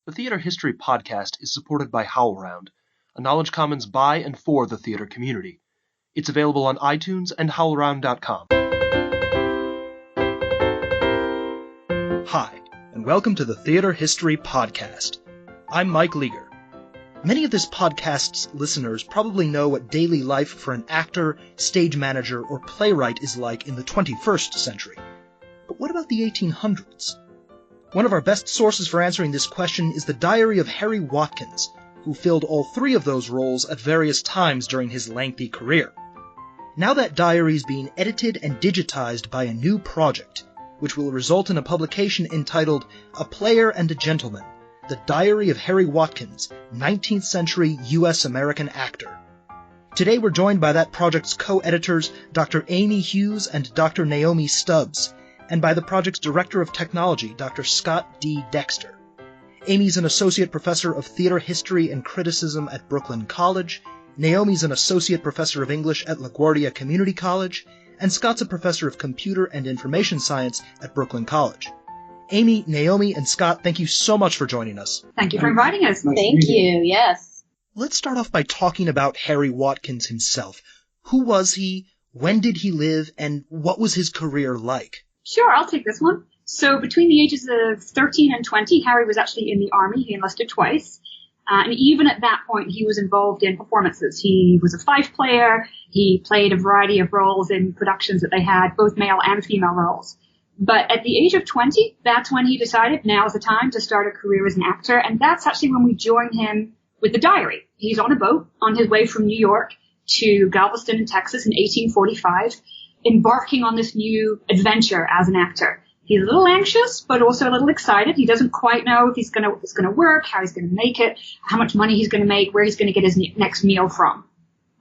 The Theater History Podcast is supported by HowlRound, a Knowledge Commons by and for the theater community. It's available on iTunes and howlround.com. Hi, and welcome to the Theater History Podcast. I'm Mike Leager. Many of this podcast's listeners probably know what daily life for an actor, stage manager, or playwright is like in the 21st century. But what about the 1800s? One of our best sources for answering this question is the diary of Harry Watkins, who filled all three of those roles at various times during his lengthy career. Now that diary is being edited and digitized by a new project, which will result in a publication entitled A Player and a Gentleman, The Diary of Harry Watkins, 19th-century U.S.-American actor. Today we're joined by that project's co-editors, Dr. Amy Hughes and Dr. Naomi Stubbs, and by the project's Director of Technology, Dr. Scott D. Dexter. Amy's an Associate Professor of Theater History and Criticism at Brooklyn College, Naomi's an Associate Professor of English at LaGuardia Community College, and Scott's a Professor of Computer and Information Science at Brooklyn College. Amy, Naomi, and Scott, thank you so much for joining us. Thank you for inviting us. Thank you, yes. Let's start off by talking about Harry Watkins himself. Who was he? When did he live? And what was his career like? Sure, I'll take this one. So between the ages of 13 and 20, Harry was actually in the army. He enlisted twice. And even at that point, he was involved in performances. He was a fife player. He played a variety of roles in productions that they had, both male and female roles. But at the age of 20, that's when he decided now is the time to start a career as an actor. And that's actually when we join him with the diary. He's on a boat on his way from New York to Galveston in Texas in 1845. Embarking on this new adventure as an actor. He's a little anxious, but also a little excited. He doesn't quite know if it's going to work, how he's going to make it, how much money he's going to make, where he's going to get his next meal from.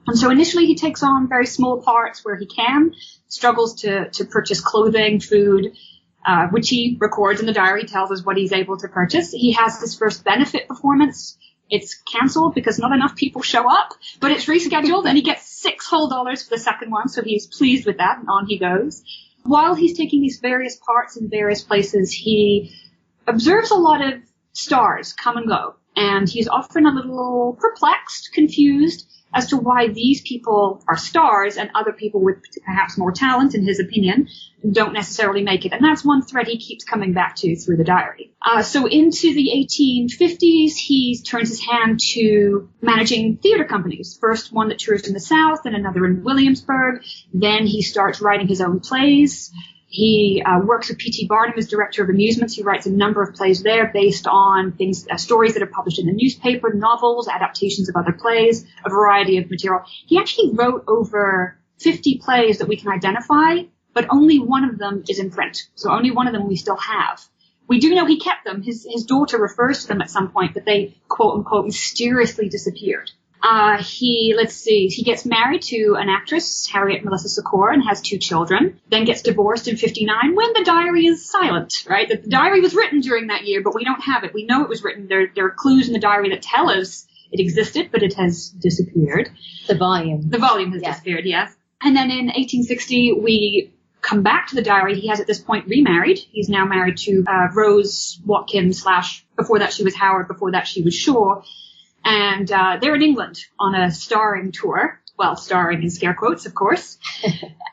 And so initially he takes on very small parts where he can, struggles to purchase clothing, food, which he records in the diary, tells us what he's able to purchase. He has his first benefit performance. It's cancelled because not enough people show up, but it's rescheduled and he gets $6 whole for the second one, so he's pleased with that and on he goes. While he's taking these various parts in various places, he observes a lot of stars come and go, and he's often a little perplexed, confused as to why these people are stars and other people with perhaps more talent, in his opinion, don't necessarily make it. And that's one thread he keeps coming back to through the diary. So into the 1850s, he turns his hand to managing theater companies. First one that tours in the South and another in Williamsburg. Then he starts writing his own plays. He works with P.T. Barnum as director of amusements. He writes a number of plays there based on stories that are published in the newspaper, novels, adaptations of other plays, a variety of material. He actually wrote over 50 plays that we can identify, but only one of them is in print. So only one of them we still have. We do know he kept them. His daughter refers to them at some point, but they, quote unquote, mysteriously disappeared. He gets married to an actress, Harriet Melissa Secor, and has 2 children, then gets divorced in 59 when the diary is silent, right? The diary was written during that year, but we don't have it. We know it was written. There are clues in the diary that tell us it existed, but it has disappeared. The volume. The volume has disappeared, yes. And then in 1860, we come back to the diary. He has at this point remarried. He's now married to Rose Watkins / before that she was Howard, before that she was Shaw. And they're in England on a starring tour. Well, starring in scare quotes, of course.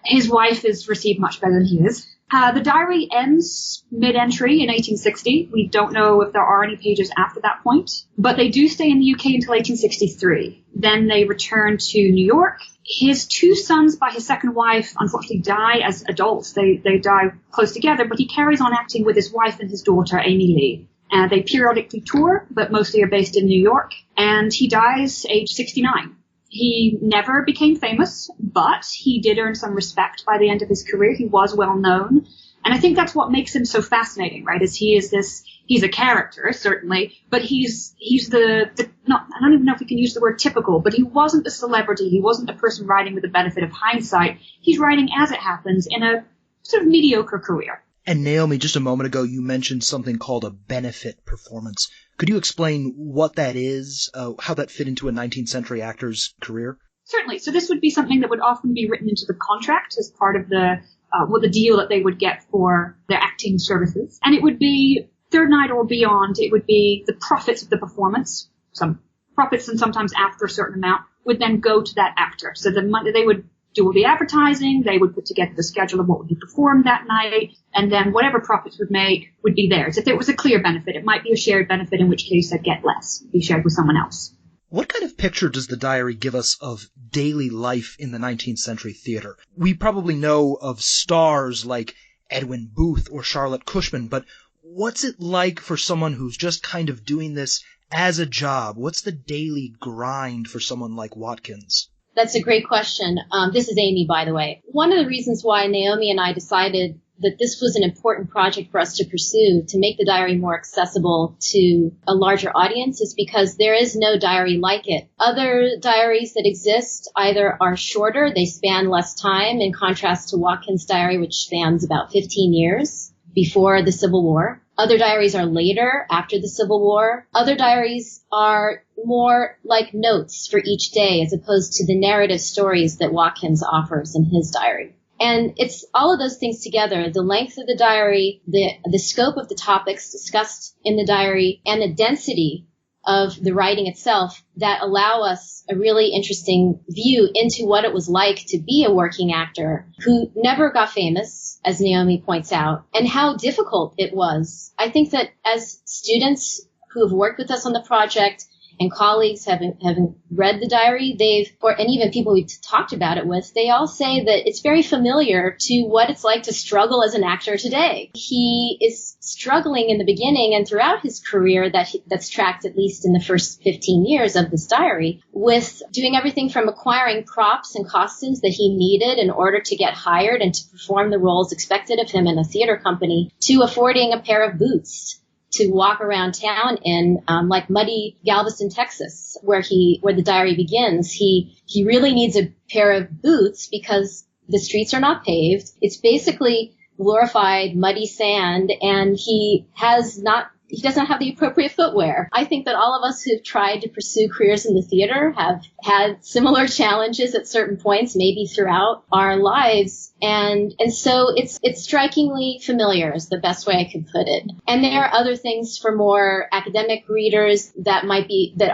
His wife is received much better than he is. The diary ends mid-entry in 1860. We don't know if there are any pages after that point. But they do stay in the UK until 1863. Then they return to New York. His 2 sons by his second wife unfortunately die as adults. They die close together, but he carries on acting with his wife and his daughter, Amy Lee. They periodically tour, but mostly are based in New York, and he dies age 69. He never became famous, but he did earn some respect by the end of his career. He was well known, and I think that's what makes him so fascinating, right? He's a character, certainly, but he's I don't even know if we can use the word typical, but he wasn't a celebrity. He wasn't a person writing with the benefit of hindsight. He's writing as it happens in a sort of mediocre career. And Naomi, just a moment ago, you mentioned something called a benefit performance. Could you explain what that is, how that fit into a 19th century actor's career? Certainly. So this would be something that would often be written into the contract as part of the deal that they would get for their acting services. And it would be third night or beyond, it would be the profits of the performance, some profits, and sometimes after a certain amount would then go to that actor. So the money, they would do all the advertising, they would put together the schedule of what would be performed that night, and then whatever profits would make would be theirs. If it was a clear benefit, it might be a shared benefit, in which case they'd get less, be shared with someone else. What kind of picture does the diary give us of daily life in the 19th century theater? We probably know of stars like Edwin Booth or Charlotte Cushman, but what's it like for someone who's just kind of doing this as a job? What's the daily grind for someone like Watkins? That's a great question. This is Amy, by the way. One of the reasons why Naomi and I decided that this was an important project for us to pursue to make the diary more accessible to a larger audience is because there is no diary like it. Other diaries that exist either are shorter, they span less time, in contrast to Watkins' diary, which spans about 15 years before the Civil War. Other diaries are later, after the Civil War. Other diaries are more like notes for each day as opposed to the narrative stories that Watkins offers in his diary. And it's all of those things together, the length of the diary, the scope of the topics discussed in the diary, and the density of the writing itself that allow us a really interesting view into what it was like to be a working actor who never got famous, as Naomi points out, and how difficult it was. I think that as students who have worked with us on the project and colleagues having read the diary, and even people we've talked about it with, they all say that it's very familiar to what it's like to struggle as an actor today. He is struggling in the beginning and throughout his career that's tracked at least in the first 15 years of this diary, with doing everything from acquiring props and costumes that he needed in order to get hired and to perform the roles expected of him in a theater company, to affording a pair of boots to walk around town in, like muddy Galveston, Texas, where the diary begins. He really needs a pair of boots because the streets are not paved. It's basically glorified muddy sand, and he doesn't have the appropriate footwear. I think that all of us who've tried to pursue careers in the theater have had similar challenges at certain points, maybe throughout our lives. And so it's strikingly familiar is the best way I could put it. And there are other things for more academic readers that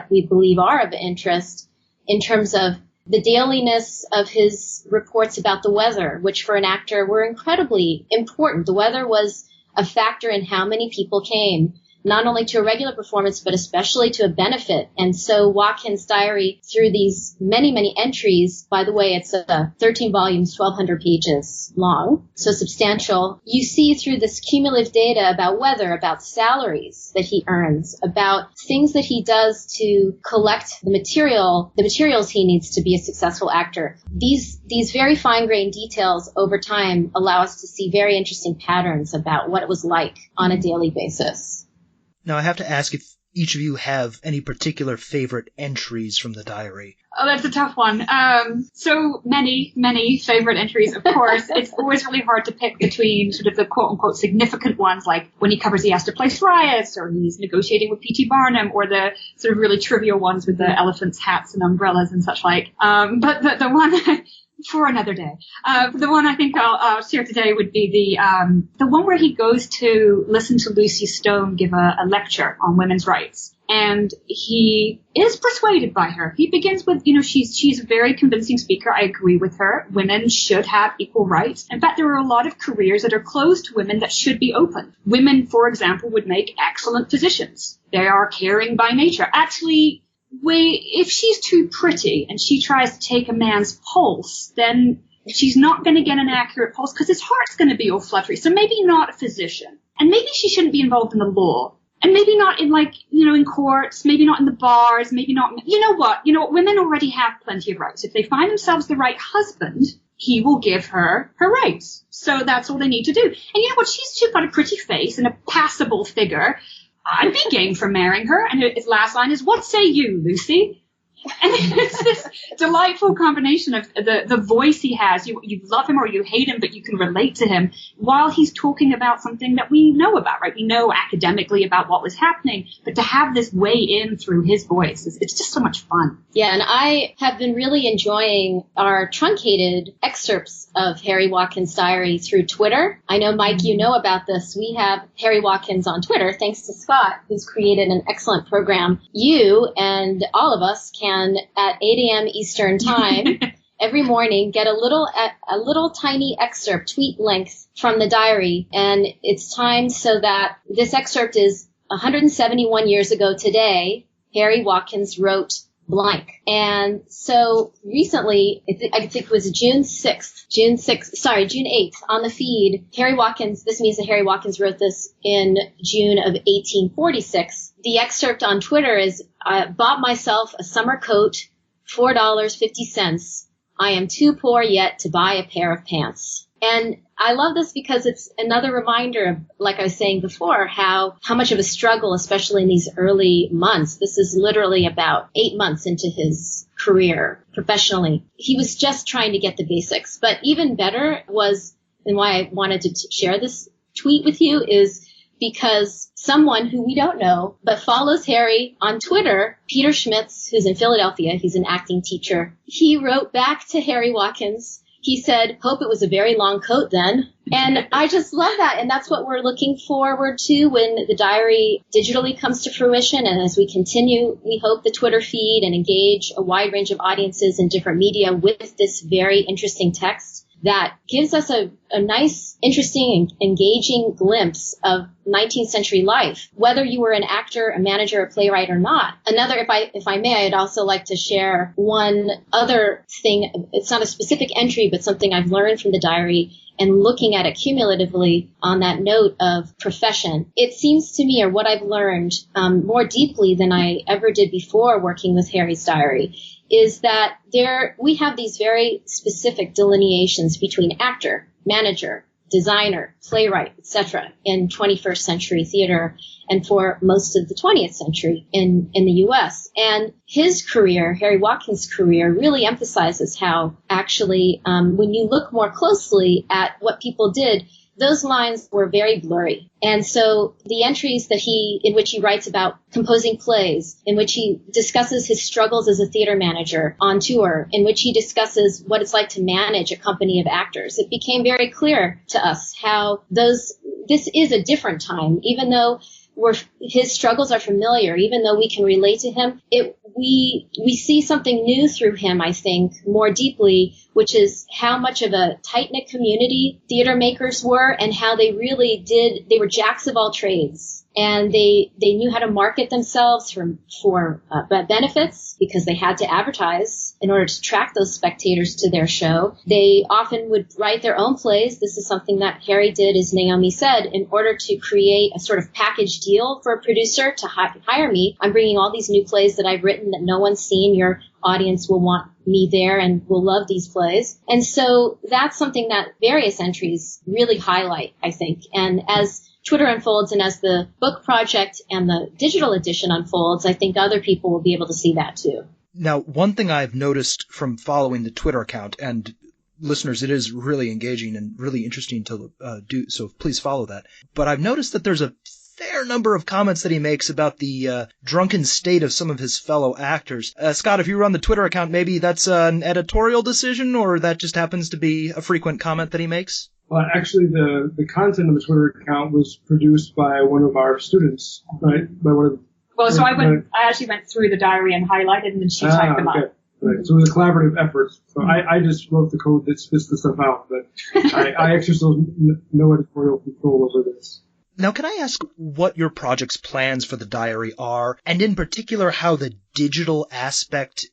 we believe are of interest in terms of the dailiness of his reports about the weather, which for an actor were incredibly important. The weather was a factor in how many people came, not only to a regular performance, but especially to a benefit. And so Watkins' diary, through these many, many entries, by the way, it's 13 volumes, 1,200 pages long, so substantial. You see through this cumulative data about weather, about salaries that he earns, about things that he does to collect the materials he needs to be a successful actor. These very fine-grained details over time allow us to see very interesting patterns about what it was like on a daily basis. Now, I have to ask if each of you have any particular favorite entries from the diary. Oh, that's a tough one. So many, many favorite entries, of course. It's always really hard to pick between sort of the quote-unquote significant ones, like when he covers the Astor Place riots, or he's negotiating with P.T. Barnum, or the sort of really trivial ones with the elephants, hats, and umbrellas and such like. But the one... for another day. The one I think I'll share today would be the one where he goes to listen to Lucy Stone give a lecture on women's rights. And he is persuaded by her. He begins with, she's a very convincing speaker. I agree with her. Women should have equal rights. In fact, there are a lot of careers that are closed to women that should be open. Women, for example, would make excellent physicians. They are caring by nature. Actually, if she's too pretty and she tries to take a man's pulse, then she's not going to get an accurate pulse because his heart's going to be all fluttery. So maybe not a physician. And maybe she shouldn't be involved in the law. And maybe not in in courts, maybe not in the bars, maybe not, you know what, women already have plenty of rights. If they find themselves the right husband, he will give her her rights. So that's all they need to do. And you know what, she's got a pretty face and a passable figure. I'd be game for marrying her. And his last line is, "What say you, Lucy?" And it's this delightful combination of the voice he has. You love him or you hate him, but you can relate to him while he's talking about something that we know about, right? We know academically about what was happening, but to have this way in through his voice, it's just so much fun. Yeah, and I have been really enjoying our truncated excerpts of Harry Watkins' diary through Twitter. I know, Mike, you know about this. We have Harry Watkins on Twitter, thanks to Scott, who's created an excellent program. You and all of us can, at 8 a.m. Eastern Time, every morning, get a little tiny excerpt, tweet length, from the diary. And it's timed so that this excerpt is 171 years ago today, Harry Watkins wrote blank. And so recently, I think it was June 8th, on the feed, Harry Watkins, this means that Harry Watkins wrote this in June of 1846. The excerpt on Twitter is, I bought myself a summer coat, $4.50. I am too poor yet to buy a pair of pants. And I love this because it's another reminder of, like I was saying before, how much of a struggle, especially in these early months. This is literally about 8 months into his career professionally. He was just trying to get the basics. But even better was, and why I wanted to share this tweet with you, is because someone who we don't know, but follows Harry on Twitter, Peter Schmitz, who's in Philadelphia, he's an acting teacher, he wrote back to Harry Watkins. He said, hope it was a very long coat then. And I just love that. And that's what we're looking forward to when the diary digitally comes to fruition. And as we continue, we hope the Twitter feed and engage a wide range of audiences in different media with this very interesting text that gives us a nice, interesting, engaging glimpse of 19th century life, whether you were an actor, a manager, a playwright or not. Another, if I may, I'd also like to share one other thing. It's not a specific entry, but something I've learned from the diary and looking at it cumulatively on that note of profession. It seems to me, or what I've learned more deeply than I ever did before working with Harry's diary, is that we have these very specific delineations between actor, manager, designer, playwright, etc. in 21st century theater and for most of the 20th century in the U.S. And his career, Harry Watkins' career, really emphasizes how actually when you look more closely at what people did, those lines were very blurry. And so the entries in which he writes about composing plays, in which he discusses his struggles as a theater manager on tour, in which he discusses what it's like to manage a company of actors, it became very clear to us how this is a different time, even though his struggles are familiar, even though we can relate to him, we see something new through him, I think, more deeply, which is how much of a tight-knit community theater makers were and how they were jacks of all trades. And they knew how to market themselves for benefits because they had to advertise in order to attract those spectators to their show. They often would write their own plays. This is something that Harry did, as Naomi said, in order to create a sort of package deal for a producer to hire me. I'm bringing all these new plays that I've written that no one's seen. Your audience will want me there and will love these plays. And so that's something that various entries really highlight, I think. And as Twitter unfolds and as the book project and the digital edition unfolds, I think other people will be able to see that too. Now, one thing I've noticed from following the Twitter account, and listeners, it is really engaging and really interesting to do, so please follow that. But I've noticed that there's a fair number of comments that he makes about the drunken state of some of his fellow actors. Scott, if you run the Twitter account, maybe that's an editorial decision, or that just happens to be a frequent comment that he makes? Well, actually, the content of the Twitter account was produced by one of our students, right? So I actually went through the diary and highlighted them, and she typed them up. Right. So it was a collaborative effort. So I just wrote the code that spits the stuff out, but I exercise no editorial control over this. Now, can I ask what your project's plans for the diary are, and in particular how the digital aspect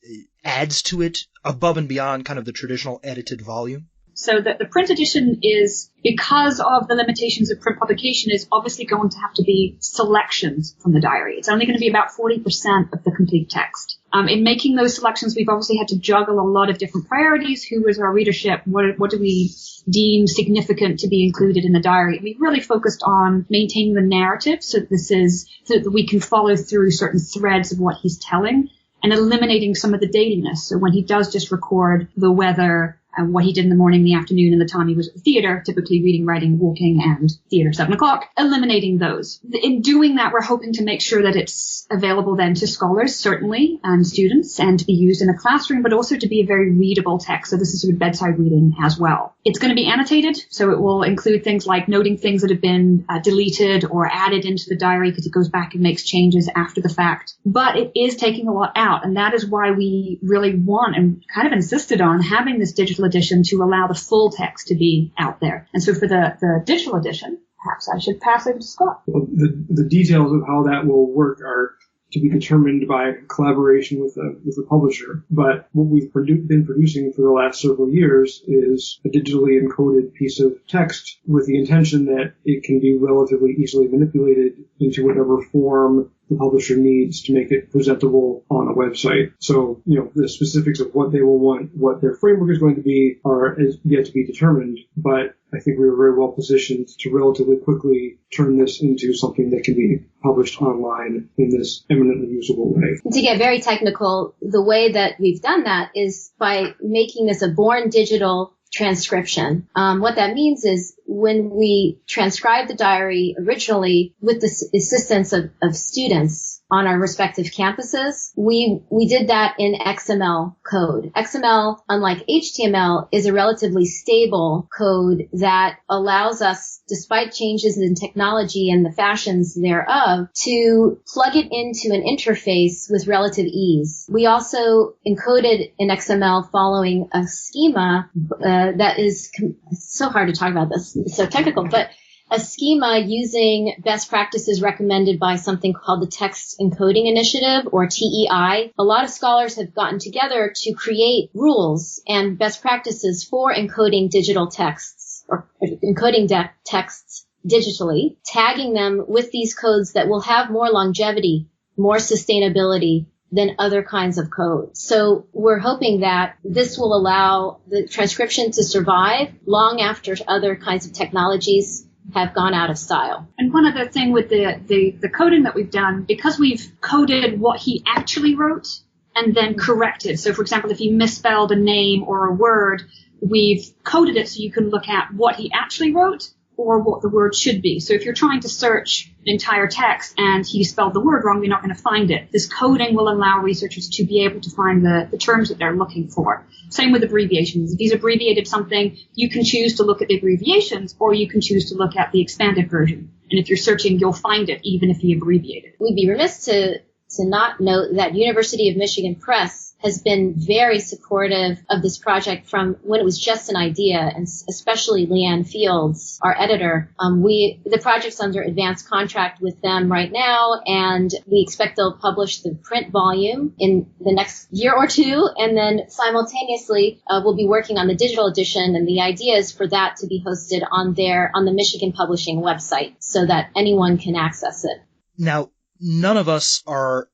adds to it above and beyond kind of the traditional edited volume? So the print edition is, because of the limitations of print publication, is obviously going to have to be selections from the diary. It's only going to be about 40% of the complete text. In making those selections, we've obviously had to juggle a lot of different priorities. Who is our readership? What do we deem significant to be included in the diary? We really focused on maintaining the narrative so that we can follow through certain threads of what he's telling. and eliminating some of the dailiness. So when he does just record the weather and what he did in the morning, the afternoon, and the time he was at the theater, typically reading, writing, walking, and theater 7 o'clock, eliminating those. In doing that, we're hoping to make sure that it's available then to scholars, certainly, and students, and to be used in a classroom, but also to be a very readable text. So this is sort of bedside reading as well. It's going to be annotated, so it will include things like noting things that have been deleted or added into the diary, because it goes back and makes changes after the fact. But it is taking a lot out, and that is why we really want and kind of insisted on having this digital edition to allow the full text to be out there. And so for the digital edition, perhaps I should pass it to Scott. Well, the details of how that will work are to be determined by collaboration with the publisher. But what we've been producing for the last several years is a digitally encoded piece of text with the intention that it can be relatively easily manipulated into whatever form the publisher needs to make it presentable on a website. So, the specifics of what they will want, what their framework is going to be, are yet to be determined. But I think we are very well positioned to relatively quickly turn this into something that can be published online in this eminently usable way. To get very technical, the way that we've done that is by making this a born digital transcription. What that means is when we transcribed the diary originally with the assistance of students on our respective campuses, we did that in XML code. XML, unlike HTML, is a relatively stable code that allows us, despite changes in technology and the fashions thereof, to plug it into an interface with relative ease. We also encoded in XML following a schema that is so hard to talk about this. It's so technical, but a schema using best practices recommended by something called the Text Encoding Initiative, or TEI. A lot of scholars have gotten together to create rules and best practices for encoding digital texts, or encoding texts digitally, tagging them with these codes that will have more longevity, more sustainability than other kinds of code. So we're hoping that this will allow the transcription to survive long after other kinds of technologies have gone out of style. And one other thing with the coding that we've done, because we've coded what he actually wrote and then corrected. So for example, if he misspelled a name or a word, we've coded it so you can look at what he actually wrote or what the word should be. So if you're trying to search an entire text and he spelled the word wrong, you're not going to find it. This coding will allow researchers to be able to find the terms that they're looking for. Same with abbreviations. If he's abbreviated something, you can choose to look at the abbreviations, or you can choose to look at the expanded version. And if you're searching, you'll find it, even if he abbreviated. We'd be remiss to not note that University of Michigan Press has been very supportive of this project from when it was just an idea, and especially Leanne Fields, our editor. The project's under advanced contract with them right now, and we expect they'll publish the print volume in the next year or two, and then simultaneously we'll be working on the digital edition, and the idea is for that to be hosted on the Michigan Publishing website so that anyone can access it. Now, none of us are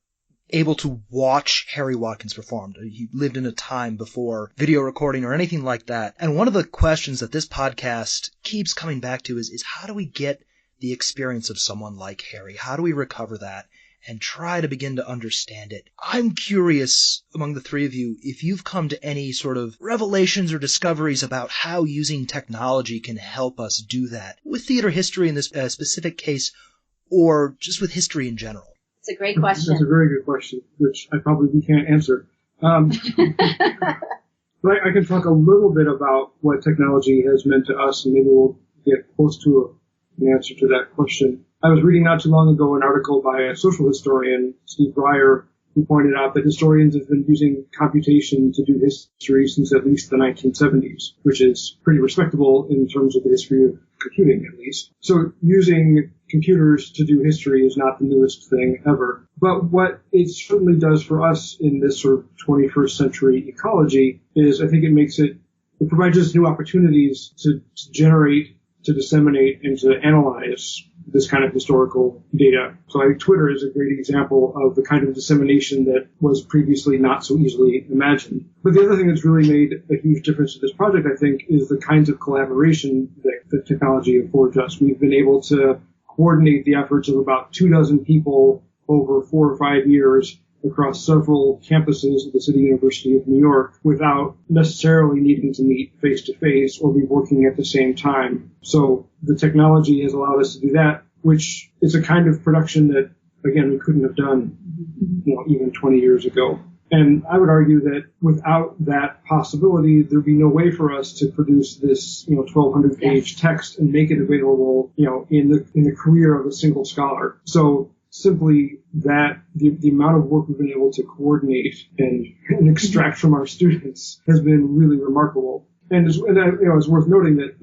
able to watch Harry Watkins perform. He lived in a time before video recording or anything like that. And one of the questions that this podcast keeps coming back to is how do we get the experience of someone like Harry? How do we recover that and try to begin to understand it? I'm curious, among the three of you, if you've come to any sort of revelations or discoveries about how using technology can help us do that, with theater history in this specific case, or just with history in general. It's a great question. That's a very good question, which I probably can't answer. But I can talk a little bit about what technology has meant to us, and maybe we'll get close to an answer to that question. I was reading not too long ago an article by a social historian, Steve Breyer, who pointed out that historians have been using computation to do history since at least the 1970s, which is pretty respectable in terms of the history of computing, at least. So using computers to do history is not the newest thing ever. But what it certainly does for us in this sort of 21st century ecology is I think it provides us new opportunities to generate, to disseminate, and to analyze this kind of historical data. So I think Twitter is a great example of the kind of dissemination that was previously not so easily imagined. But the other thing that's really made a huge difference to this project, I think, is the kinds of collaboration that the technology affords us. We've been able to coordinate the efforts of about 24 people over 4 or 5 years across several campuses of the City University of New York without necessarily needing to meet face-to-face or be working at the same time. So the technology has allowed us to do that, which is a kind of production that, again, we couldn't have done, even 20 years ago. And I would argue that without that possibility, there'd be no way for us to produce this, 1,200-page text and make it available, in the career of a single scholar. So simply that the amount of work we've been able to coordinate and extract from our students has been really remarkable. And it's worth noting that,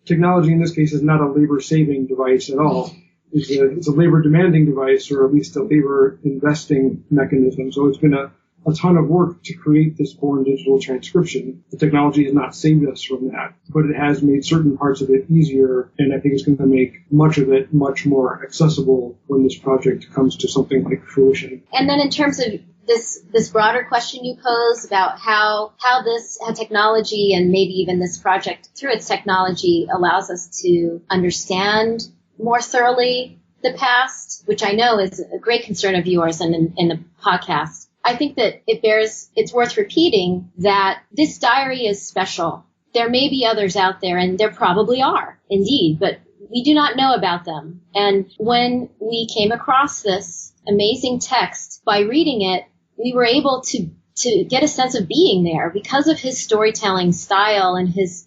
technology in this case is not a labor-saving device at all. It's a labor-demanding device, or at least a labor-investing mechanism. So it's been a ton of work to create this born digital transcription. The technology has not saved us from that, but it has made certain parts of it easier, and I think it's going to make much of it much more accessible when this project comes to something like fruition. And then in terms of this broader question you pose about how technology and maybe even this project through its technology allows us to understand more thoroughly the past, which I know is a great concern of yours and in the podcast. I think that it's worth repeating that this diary is special. There may be others out there, and there probably are, indeed, but we do not know about them. And when we came across this amazing text, by reading it, we were able to get a sense of being there because of his storytelling style and his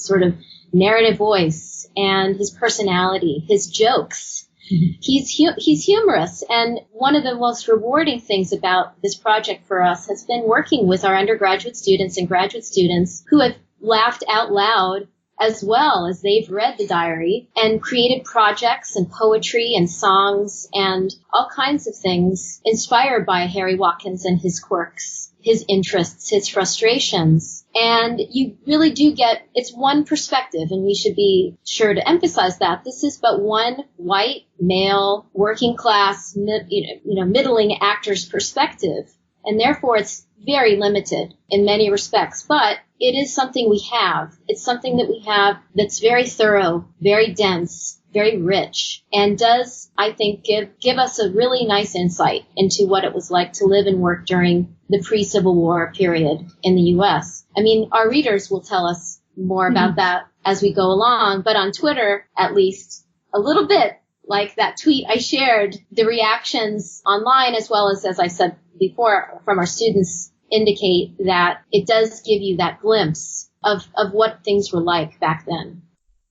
sort of narrative voice and his personality, his jokes. He's humorous, and one of the most rewarding things about this project for us has been working with our undergraduate students and graduate students who have laughed out loud as well as they've read the diary and created projects and poetry and songs and all kinds of things inspired by Harry Watkins and his quirks, his interests, his frustrations. And you really do get, it's one perspective, and we should be sure to emphasize that. This is but one white, male, working class, middling actor's perspective. And therefore it's very limited in many respects. But it is something we have. It's something that we have that's very thorough, very dense, very rich, and does, I think, give us a really nice insight into what it was like to live and work during the pre-Civil War period in the U.S. I mean, our readers will tell us more about that as we go along, but on Twitter, at least, a little bit like that tweet I shared, the reactions online, as well as I said before, from our students, indicate that it does give you that glimpse of what things were like back then.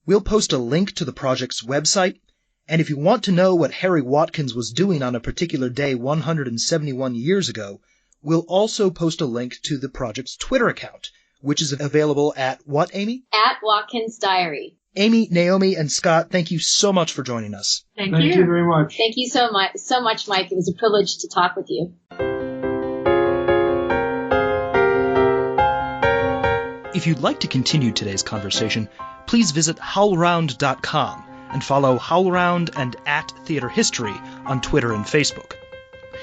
We'll post a link to the project's website, and if you want to know what Harry Watkins was doing on a particular day 171 years ago, we'll also post a link to the project's Twitter account, which is available at what, Amy? At Watkins Diary. Amy, Naomi, and Scott, thank you so much for joining us. Thank you very much. Thank you so much, Mike. It was a privilege to talk with you. If you'd like to continue today's conversation, please visit howlround.com and follow HowlRound and @TheaterHistory on Twitter and Facebook.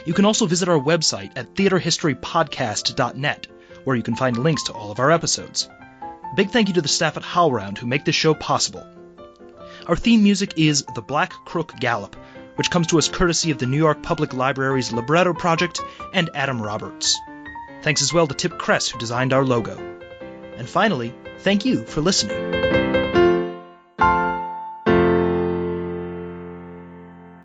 You can also visit our website at theaterhistorypodcast.net, where you can find links to all of our episodes. A big thank you to the staff at HowlRound who make this show possible. Our theme music is The Black Crook Gallop, which comes to us courtesy of the New York Public Library's Libretto Project and Adam Roberts. Thanks as well to Tip Kress, who designed our logo. And finally, thank you for listening.